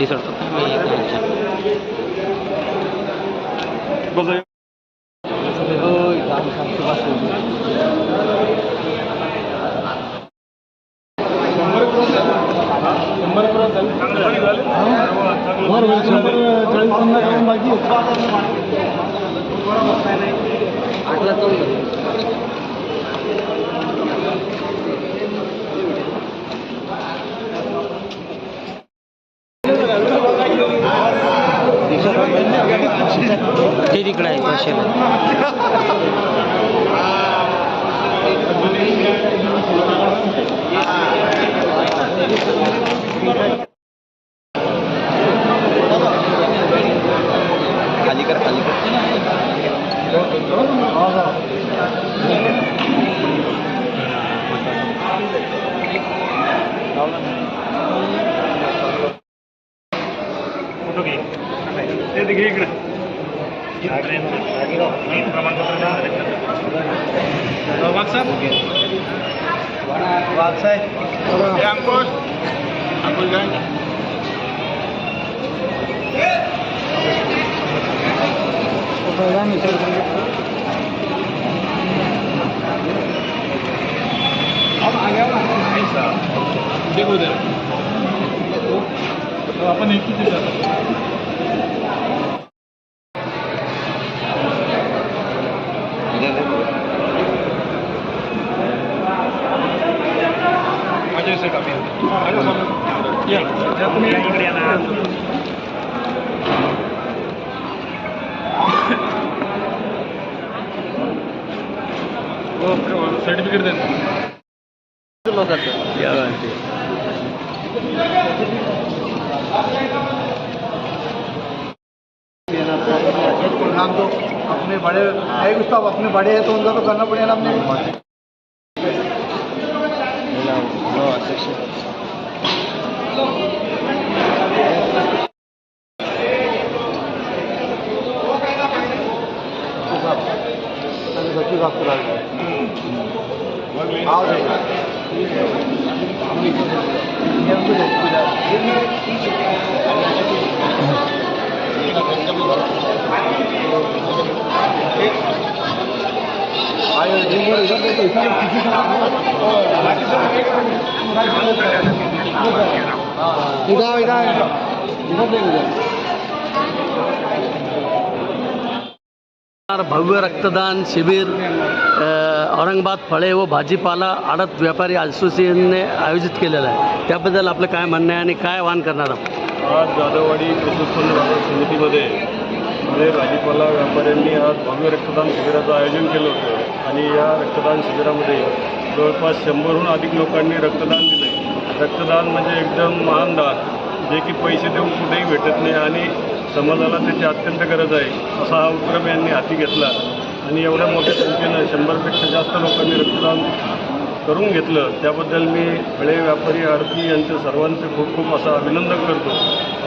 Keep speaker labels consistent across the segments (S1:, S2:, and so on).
S1: भांडी सोडतात ते तिकडे आहे कशाला खाली कर
S2: फोटो घे ते घे इकडे देखो उधर अपन एक ही से काफी सर्टिफिकेट देना
S3: हम तो अपने बड़े है गुस्ताव अपने बड़े हैं तो उनका तो करना पड़ेगा अपने
S4: भव्य रक्तदान शिबिर औरंगाबाद फळे व भाजीपाला आडत व्यापारी असोसिएशनने आयोजित केलेलं आहे, त्याबद्दल आपलं काय म्हणणं आहे आणि काय आवाहन करणार आहात?
S2: आज जाधववाडी कृषी बाजार समितीमध्ये भाजीपाला व्यापाऱ्यांनी आज भव्य रक्तदान शिबिराचं आयोजन केलं होतं आणि या रक्तदान शिबिरामध्ये जवळपास 100हून अधिक लोकांनी रक्तदान दिलं. रक्तदान म्हणजे एकदम महान दान, जे की पैसे देऊन कुठेही भेटत नाही आणि समाजाला त्याची अत्यंत गरज आहे, असा हा उपक्रम यांनी हाती घेतला आणि एवढ्या मोठ्या संख्येनं 100पेक्षा जास्त लोकांनी रक्तदान करून घेतलं. त्याबद्दल मी फळे व्यापारी आडती यांचे सर्वांचे खूप खूप असं अभिनंदन करतो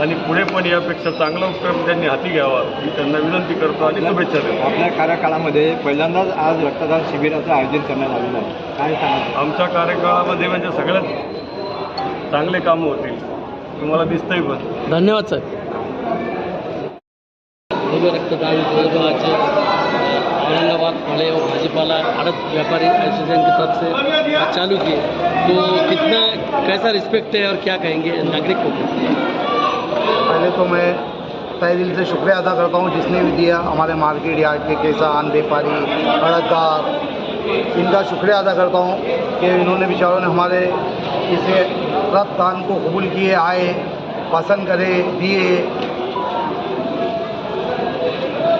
S2: आणि पुढे पण यापेक्षा चांगला उपक्रम त्यांनी हाती घ्यावा मी त्यांना विनंती करतो आणि शुभेच्छा देतो.
S3: आपल्या कार्यकाळामध्ये पहिल्यांदाच आज रक्तदान शिबिराचं आयोजन करण्यात आलेलं आहे, काय सांगा?
S2: आमच्या कार्यकाळामध्ये म्हणजे सगळ्यात चांगले कामं होतील, तुम्हाला दिसतंय पण.
S4: धन्यवाद सर. भव्य रक्तदान आज औरंगाबाद फळे और भाजीपाला आड़त व्यापारी एसोसिएशन की तरफ से आज चालू किए, तो कितना कैसा रिस्पेक्ट है और क्या कहेंगे नागरिक को?
S3: पहले तो मैं तहे दिल से शुक्रिया अदा करता हूँ जिसने भी दिया, हमारे मार्केट यार्ड के किसान व्यापारी आड़तदार, इनका शुक्रिया अदा करता हूँ कि इन्होंने बेचारों ने हमारे इसे रक्तदान को कबूल किए, आए, पसंद करे, दिए.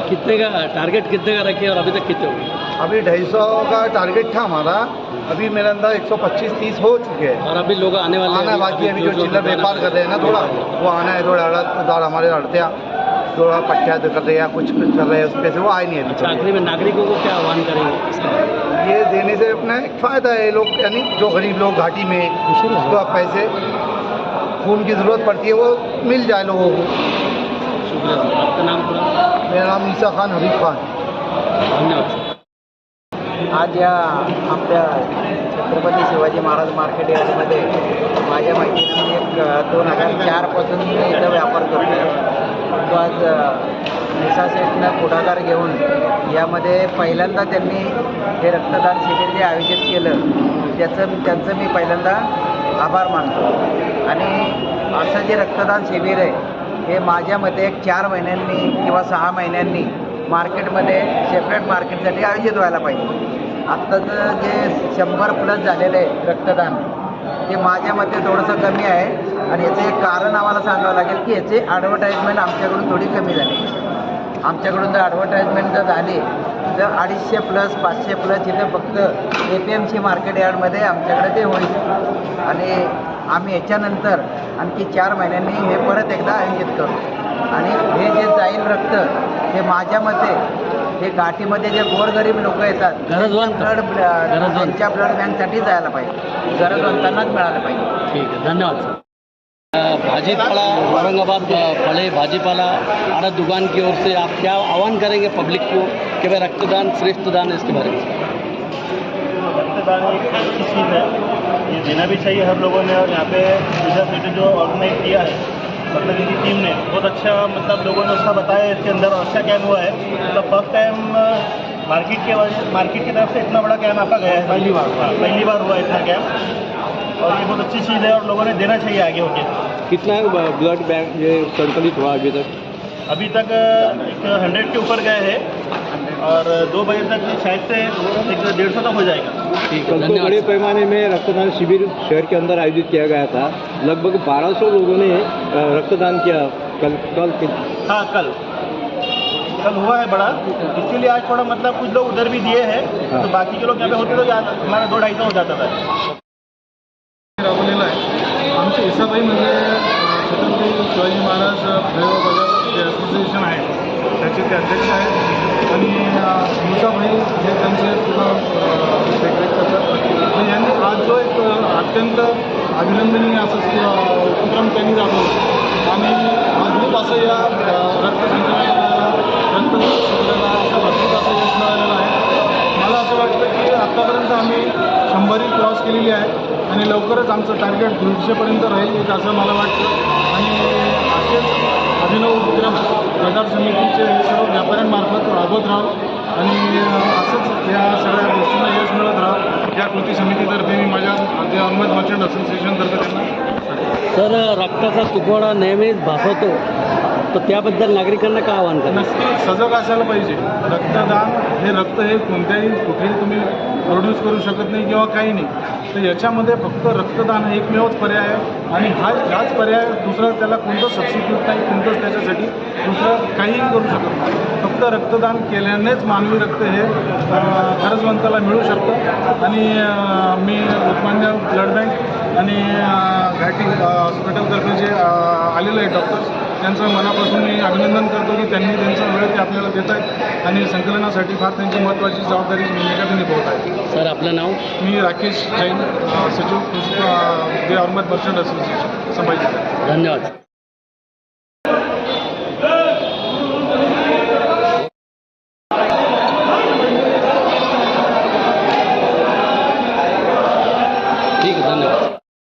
S4: कितने का टारगेट कितने का रखे और अभी तक कितने हो गए?
S3: अभी 250 का टारगेट था हमारा, अभी मेरे अंदर 125-30 हो चुके हैं
S4: और अभी लोग आने वाले
S3: आना बाकी. अभी जो चिल्लर व्यापार कर रहे हैं ना थोड़ा वो आना है, थोड़ा अड़तदार हमारे अड़तिया थोड़ा पट्टिया कर रहे हैं या कुछ कर रहे हैं, उस पर से वो आए नहीं अभी.
S4: आखिरी में नागरिकों को क्या आह्वान करेंगे?
S3: ये देने से अपना एक फ़ायदा है, लोग यानी जो गरीब लोग घाटी में उसको पैसे खून की ज़रूरत पड़ती है वो मिल जाए लोगों को.
S4: शुक्रिया सर. आपका नाम पूरा?
S3: मेरा नाम ईसा खान हबीब खान.
S4: धन्यवाद.
S3: आज या आपल्या
S5: छत्रपती शिवाजी महाराज मार्केट यार्डमध्ये माझ्या माहितीने मी एक 2004 पासून मी इथं व्यापार करतो. तो आज निसा सेठनं पुढाकार घेऊन यामध्ये पहिल्यांदा त्यांनी हे रक्तदान शिबिर जे आयोजित केलं त्यांचं मी पहिल्यांदा आभार मानतो. आणि असं जे रक्तदान शिबिर आहे हे माझ्या मते एक 4 महिन्यांनी किंवा 6 महिन्यांनी मार्केटमध्ये सेपरेट मार्केटसाठी आयोजित व्हायला पाहिजे. आत्ताचं जे 100+ झालेलं आहे रक्तदान ते माझ्या मते थोडंसं कमी आहे आणि याचं एक कारण आम्हाला सांगावं लागेल की याचे ॲडव्हर्टाईजमेंट आमच्याकडून थोडी कमी झाली. आमच्याकडून जर ॲडव्हर्टाईजमेंट जर झाली तर 250+ 500+ इथे फक्त APMC मार्केट यार्डमध्ये आमच्याकडे ते होईल आणि आम्ही याच्यानंतर आणखी 4 महिन्यांनी हे परत एकदा आयोजित करू. आणि हे जे जाईल रक्त हे माझ्या मते हे घाटीमध्ये जे गोरगरीब लोक येतात त्यांच्या ब्लड बँकसाठी जायला पाहिजे, गरजवंतांनाच मिळालं पाहिजे.
S4: ठीक है, धन्यवाद. भाजीपाला औरंगाबाद फले भाजीपाला आड़त दुकान की ओर से आप क्या आह्वान करेंगे पब्लिक को कि भाई रक्तदान श्रेष्ठ दान है, इसके बारे में?
S6: रक्तदान एक अच्छी चीज़ है, ये देना भी चाहिए हर लोगों ने. और यहाँ पे निशा सेठ जो ऑर्गेनाइज किया है मतलब इनकी टीम ने बहुत अच्छा, मतलब लोगों ने उसका बताया इसके अंदर अच्छा कैम्प हुआ है. मतलब फर्स्ट टाइम मार्केट की तरफ से इतना बड़ा कैम्प आपका गया है, पहली बार हुआ इतना कैम्प. और ये बहुत अच्छी चीज़ है और लोगों ने देना चाहिए आगे होकर.
S2: कितना ब्लड बैंक ये संकलित हुआ अभी तक?
S6: अभी तक एक 100 के ऊपर गए हैं और 2 बजे तक शायद से 150 तक हो जाएगा.
S2: कल तो बड़े पैमाने में रक्तदान शिविर शहर के अंदर आयोजित किया गया था. लगभग 1200 लोगों ने रक्तदान किया कल.
S6: हाँ, कल हुआ है बड़ा, इसके लिए आज थोड़ा मतलब कुछ लोग उधर भी दिए हैं. तो बाकी के लोग यहाँ पे होते तो हमारा 200-250 हो जाता था.
S7: राबवलेला आहे. आमचे इसाबाई म्हणजे छत्रपती शिवाजी महाराज भैरव बाजार जे असोसिएशन आहे त्याचे ते अध्यक्ष आहेत आणि मुसाभाई हे त्यांचे पूर्ण देखरेख करतात. तर यांनी आज जो एक अत्यंत अभिनंदनीय असा उपक्रम त्यांनी राबवला आणि अद्भुत असं या रक्त संकलनाला रक्त शिबिराला असं अद्भुत असं यश मिळालेलं आहे. मला असं वाटतं की आत्तापर्यंत आम्ही 100 क्रॉस केलेली आहे आणि लवकरच आमचं टार्गेट 150पर्यंत राहील असं मला वाटतं. आणि असेच अभिनव उपक्रम बाजार समितीचे हे सर्व व्यापाऱ्यांमार्फत राबवत राहू आणि असंच या सगळ्या गोष्टींना यश मिळत राहू या कृती समितीतर्फे मी माझ्या जे अहमद मर्चंट असोसिएशनतर्फे त्यांना.
S4: सर, रक्ताचा तुकडा नेहमीच भासवतो, तर त्याबद्दल नागरिकांना काय आव्हान करा?
S7: नक्की सजग असायला पाहिजे. रक्तदान हे रक्त हे कोणत्याही कुठेही तुम्ही प्रोड्यूस करू शकत नाही किंवा काही नाही. तर याच्यामध्ये फक्त रक्तदान हे एकमेवच पर्याय आहे आणि हाच पर्याय दुसरं त्याला कोणतं सबस्टिट्यूट नाही, कोणतंच त्याच्यासाठी दुसरं काहीही करू शकत नाही. फक्त रक्तदान केल्यानेच मानवी रक्त हे गरजवंताला मिळू शकतं. आणि मी लोकमान्य ब्लड बँक आणि घाटी हॉस्पिटलतर्फे जे आलेले आहेत डॉक्टर्स त्यांचं मनापासून मी अभिनंदन करतो की त्यांनी त्यांचा वेळ ते आपल्याला देत आहेत आणि संकलनासाठी फार त्यांची महत्त्वाची जबाबदारी भूमिका ते निभवत आहेत.
S4: सर, आपलं नाव?
S7: मी राकेश जैन, सचिव जे अहमद मर्चंट असोसिएशन संभाजी.
S4: धन्यवाद.